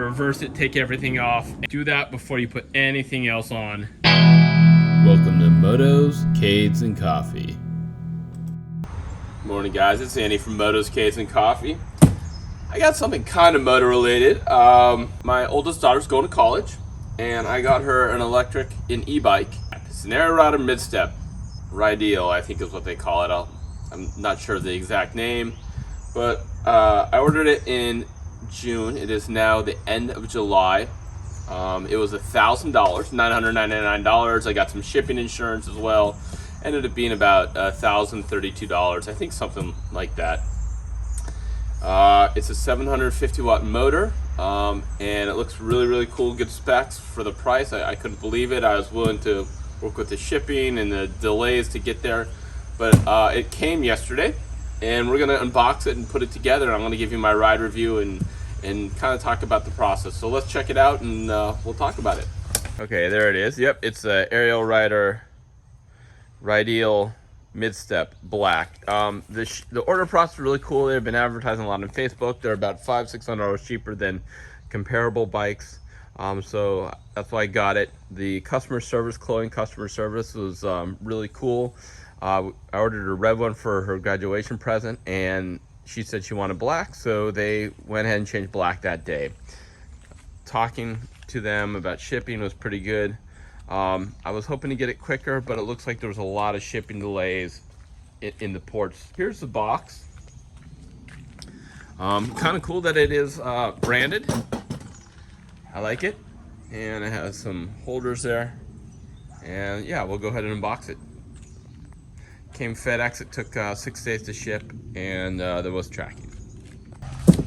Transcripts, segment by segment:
reverse it, take everything off. Do that before you put anything else on. Welcome to Motos, Cades, and Coffee. Morning guys, it's Andy from Motos, Cades, and Coffee. I got something kind of motor related. My oldest daughter's going to college, and I got her an an e-bike. It's an Ariel Rider mid-step. Rideal, I think is what they call it. I'm not sure of the exact name, but I ordered it in June. It is now the end of July. It was $1,000, $999. I got some shipping insurance as well. Ended up being about $1,032, I think, something like that. It's a 750 watt motor, and it looks really cool, good specs for the price. I couldn't believe it. I was willing to work with the shipping and the delays to get there, but it came yesterday, and we're gonna unbox it and put it together. I'm gonna give you my ride review and kind of talk about the process. So let's check it out, and we'll talk about it. Okay, there it is. Yep, it's a Ariel Rider Rideal mid-step black. The order process is really cool. They've been advertising a lot on Facebook. They're about $500-600 cheaper than comparable bikes. So that's why I got it. The customer service, was really cool. I ordered a red one for her graduation present, and she said she wanted black, so they went ahead and changed black that day. Talking to them about shipping was pretty good. I was hoping to get it quicker, but it looks like there was a lot of shipping delays in the ports. Here's the box. Kind of cool that it is branded. I like it, and it has some holders there, and yeah, we'll go ahead and unbox it. Came FedEx. It took 6 days to ship, and there was tracking.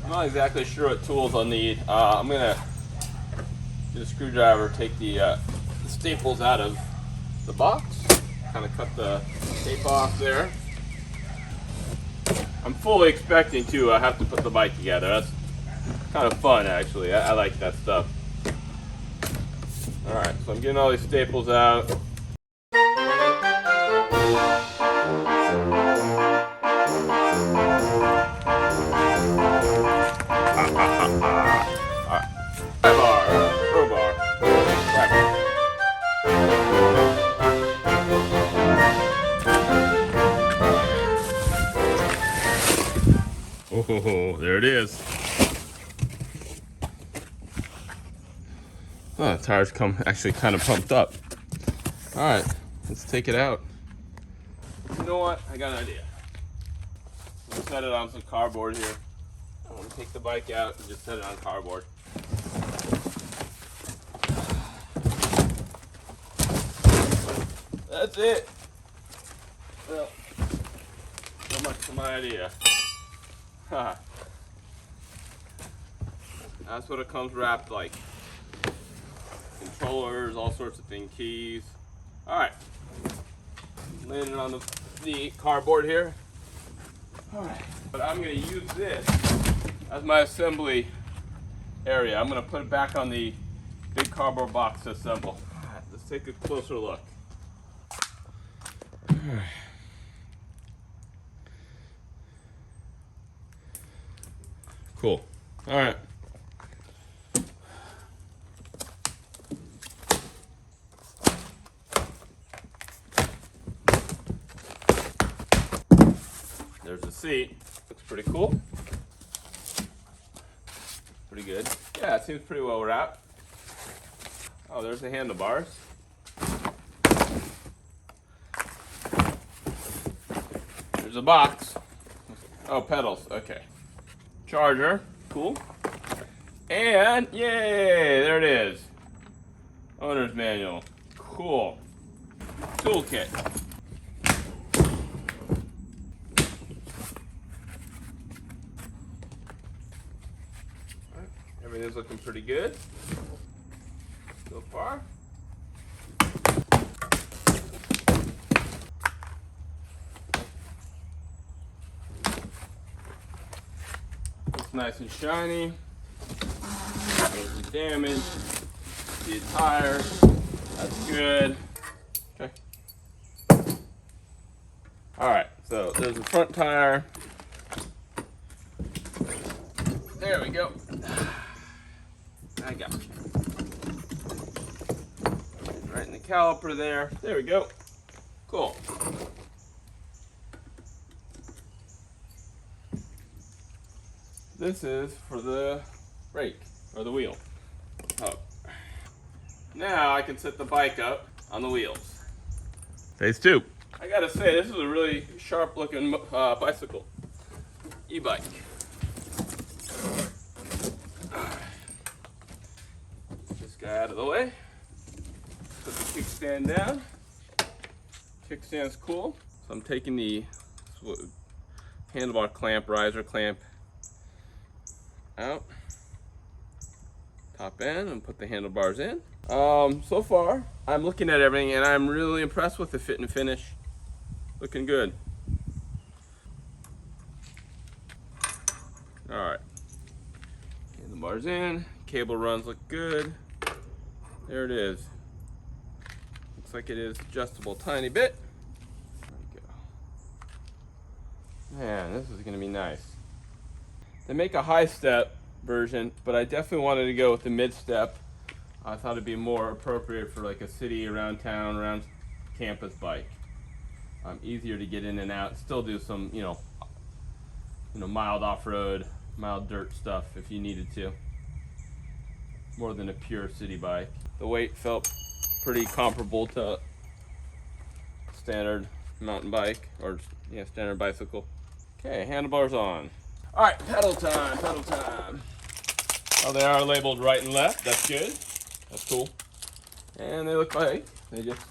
I'm not exactly sure what tools I'll need. I'm gonna get a screwdriver, take the staples out of the box, kind of cut the tape off there. I'm fully expecting to have to put the bike together. That's kind of fun, actually. I like that stuff. Alright, so I'm getting all these staples out. Oh, there it is. Oh, the tires come actually kind of pumped up. All right, let's take it out. You know what? I got an idea. I'm gonna set it on some cardboard here. I'm gonna take the bike out and just set it on cardboard. That's it. Well, so much for my idea. That's what it comes wrapped like. Controllers, all sorts of things, keys. Alright. Laying it on the cardboard here. Alright. But I'm going to use this as my assembly area. I'm going to put it back on the big cardboard box to assemble. Alright, let's take a closer look. Alright. Cool. All right. There's the seat. Looks pretty cool. Pretty good. Yeah, it seems pretty well wrapped. Oh, there's the handlebars. There's a box. Oh, pedals. Okay. Charger, cool. And yay, there it is. Owner's manual, cool. Toolkit. Everything's looking pretty good so far. Nice and shiny. There's the damage. See the tire. That's good. Okay. Alright, so there's the front tire. There we go. I got you. Right in the caliper there. There we go. Cool. This is for the brake, or the wheel. Oh. Now I can set the bike up on the wheels. Phase 2. I gotta say, this is a really sharp looking bicycle. E-bike. This guy out of the way. Put the kickstand down. Kickstand's cool. So I'm taking the handlebar clamp, riser clamp out. Top end and put the handlebars in. So far, I'm looking at everything and I'm really impressed with the fit and finish. Looking good. Alright. Handlebars in. Cable runs look good. There it is. Looks like it is adjustable a tiny bit. There we go. Man, this is going to be nice. They make a high step version, but I definitely wanted to go with the mid step. I thought it'd be more appropriate for like a city, around town, around campus bike. Easier to get in and out. Still do some, mild off-road, mild dirt stuff if you needed to. More than a pure city bike. The weight felt pretty comparable to standard mountain bike or standard bicycle. Okay, handlebars on. All right, pedal time, pedal time. Oh, they are labeled right and left. That's good. That's cool. And they look like they just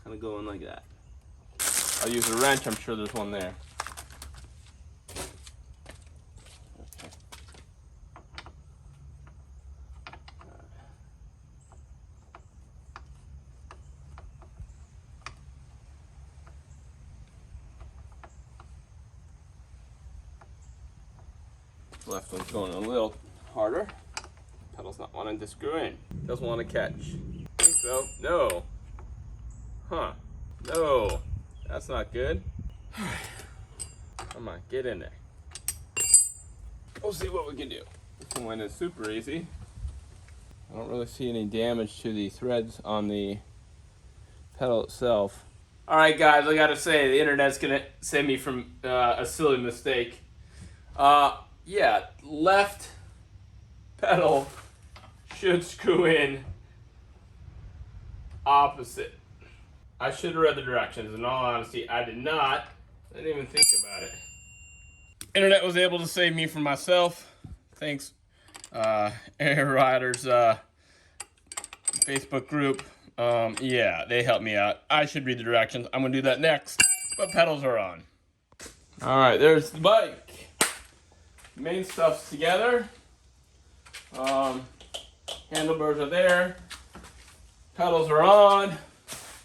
kind of go in like that. I'll use a wrench. I'm sure there's one there. Okay. The left one's going a little harder. Pedal's not wanting to screw in. Doesn't want to catch. I think so. No. Huh. No. That's not good. Come on, get in there. We'll see what we can do. This one went in super easy. I don't really see any damage to the threads on the pedal itself. All right, guys, I gotta say, the internet's gonna save me from a silly mistake. Yeah, left pedal should screw in opposite. I should have read the directions. In all honesty, I did not. I didn't even think about it. Internet was able to save me from myself. Thanks, Ariel Riders Facebook group. Yeah, they helped me out. I should read the directions. I'm gonna do that next. But pedals are on. All right, there's the bike. Main stuff's together. Handlebars are there. Pedals are on.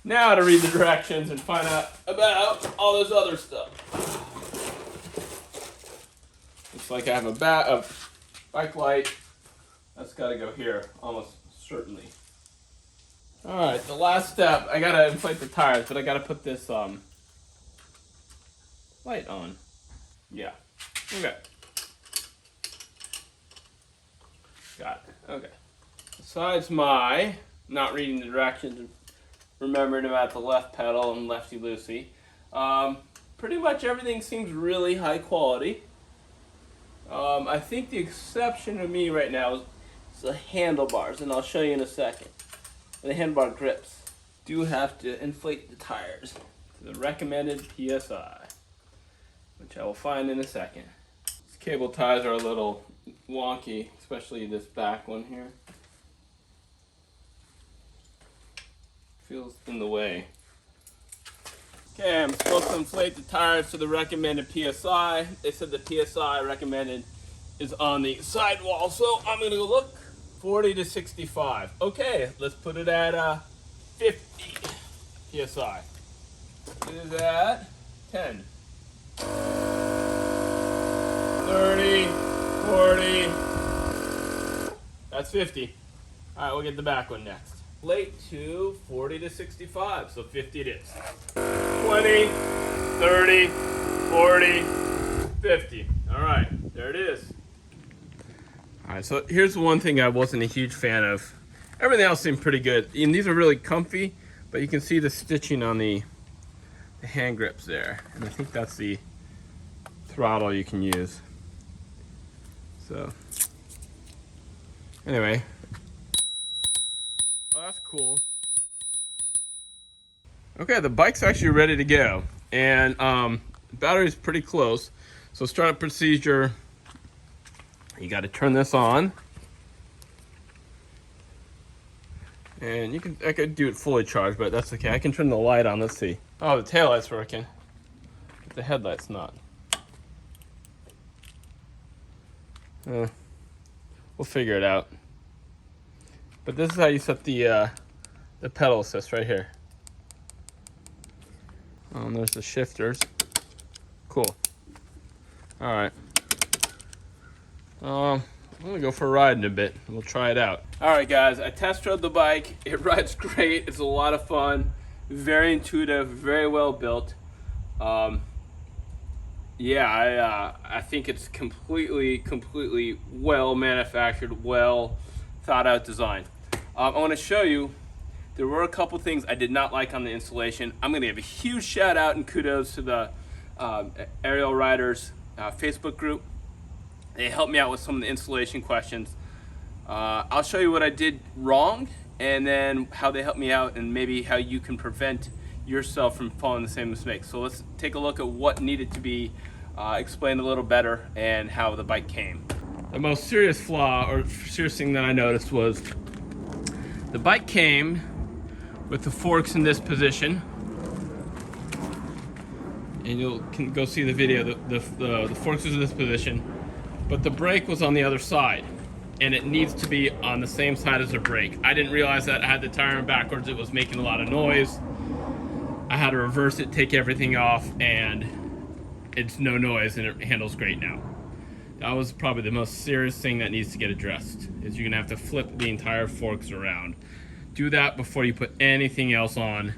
Now to read the directions and find out about all this other stuff. Looks like I have a bike light. That's got to go here, almost certainly. All right, the last step. I gotta inflate the tires, but I gotta put this light on. Yeah. Okay. Got it. Okay. Besides my not reading the directions and remembering about the left pedal and lefty-loosey, pretty much everything seems really high quality. I think the exception to me right now is the handlebars, and I'll show you in a second. And the handlebar grips do have to inflate the tires to the recommended PSI, which I will find in a second. These cable ties are a little wonky, especially this back one here. Feels in the way. Okay, I'm supposed to inflate the tires to the recommended PSI. They said the PSI recommended is on the sidewall, so I'm gonna go look. 40 to 65. Okay, let's put it at 50 PSI. It is at 10. 30, 40. That's 50. All right, we'll get the back one next. Late to 40 to 65, so 50 it is. 20, 30, 40, 50. All right, there it is. Alright, so here's one thing I wasn't a huge fan of. Everything else seemed pretty good. And these are really comfy, but you can see the stitching on the hand grips there. And I think that's the throttle you can use. So, anyway. Oh, that's cool. Okay, the bike's actually ready to go. And the battery's pretty close. So startup procedure, you got to turn this on. And I could do it fully charged, but that's okay. I can turn the light on. Let's see. Oh, the taillight's working. But the headlight's not. We'll figure it out. But this is how you set the pedal assist right here. And there's the shifters. Cool. All right. I'm gonna go for a ride in a bit. We'll try it out. All right, guys. I test rode the bike. It rides great. It's a lot of fun. Very intuitive. Very well built. Yeah, I think it's completely well manufactured, well thought out design. I want to show you. There were a couple things I did not like on the installation. I'm going to give a huge shout out and kudos to the Ariel Riders Facebook group. They helped me out with some of the installation questions. I'll show you what I did wrong and then how they helped me out and maybe how you can prevent yourself from falling the same mistake. So let's take a look at what needed to be explained a little better and how the bike came. The most serious flaw or serious thing that I noticed was the bike came with the forks in this position, and you can go see the video. The forks is in this position, but the brake was on the other side, and it needs to be on the same side as the brake. I didn't realize that. I had the tire in backwards. It was making a lot of noise. I had to reverse it, take everything off, and it's no noise, and it handles great now. That was probably the most serious thing that needs to get addressed, is you're gonna have to flip the entire forks around. Do that before you put anything else on.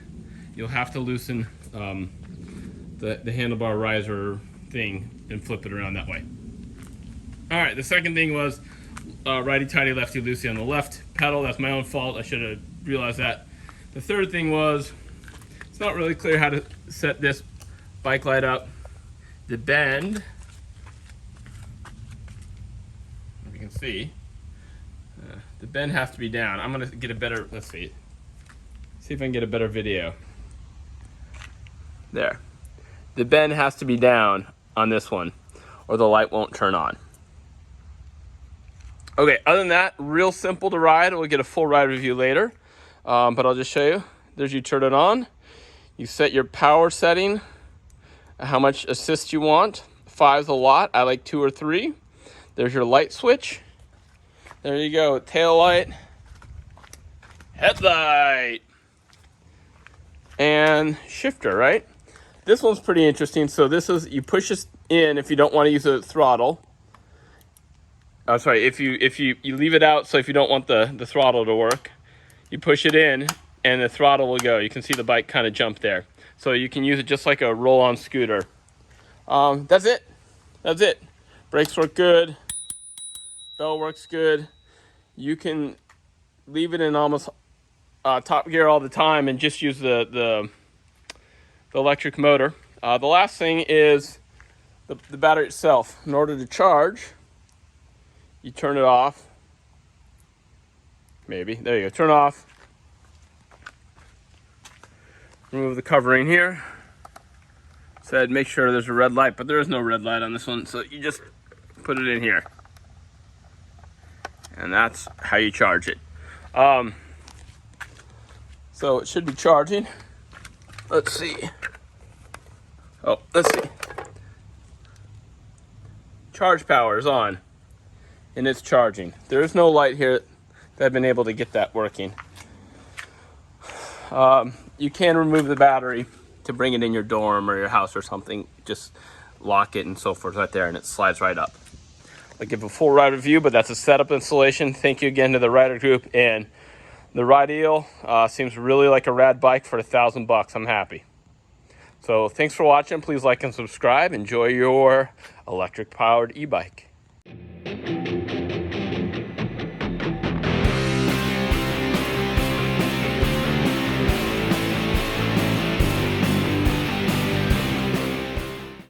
You'll have to loosen the handlebar riser thing and flip it around that way. All right, the second thing was righty-tighty, lefty-loosey on the left pedal. That's my own fault. I should have realized that. The third thing was, it's not really clear how to set this bike light up. The bend, if you can see, the bend has to be down. I'm gonna get a better, let's see if I can get a better video. There. The bend has to be down on this one or the light won't turn on. Okay, other than that, real simple to ride. We'll get a full ride review later, but I'll just show you. There's, you turn it on. You set your power setting, how much assist you want. 5's a lot. I like 2 or 3. There's your light switch. There you go. Tail light, headlight, and shifter, right? This one's pretty interesting. So this is, you push this in if you don't want to use the throttle. Oh, sorry, if you leave it out, so if you don't want the throttle to work, you push it in and the throttle will go. You can see the bike kind of jump there. So you can use it just like a roll-on scooter. That's it. That's it. Brakes work good. Bell works good. You can leave it in almost top gear all the time and just use the electric motor. The last thing is the battery itself. In order to charge, you turn it off. Maybe. There you go. Turn it off. Remove the covering here. Said make sure there's a red light, but there is no red light on this one, so you just put it in here. And that's how you charge it. So it should be charging. Let's see. Oh, let's see. Charge power is on, and it's charging. There is no light here that I've been able to get that working. You can remove the battery to bring it in your dorm or your house or something. Just lock it and so forth right there, and it slides right up. I'll give a full ride review, but that's a setup installation. Thank you again to the Rider Group, and the Rideal seems really like a rad bike for $1,000. I'm happy. So thanks for watching. Please like and subscribe. Enjoy your electric powered e-bike.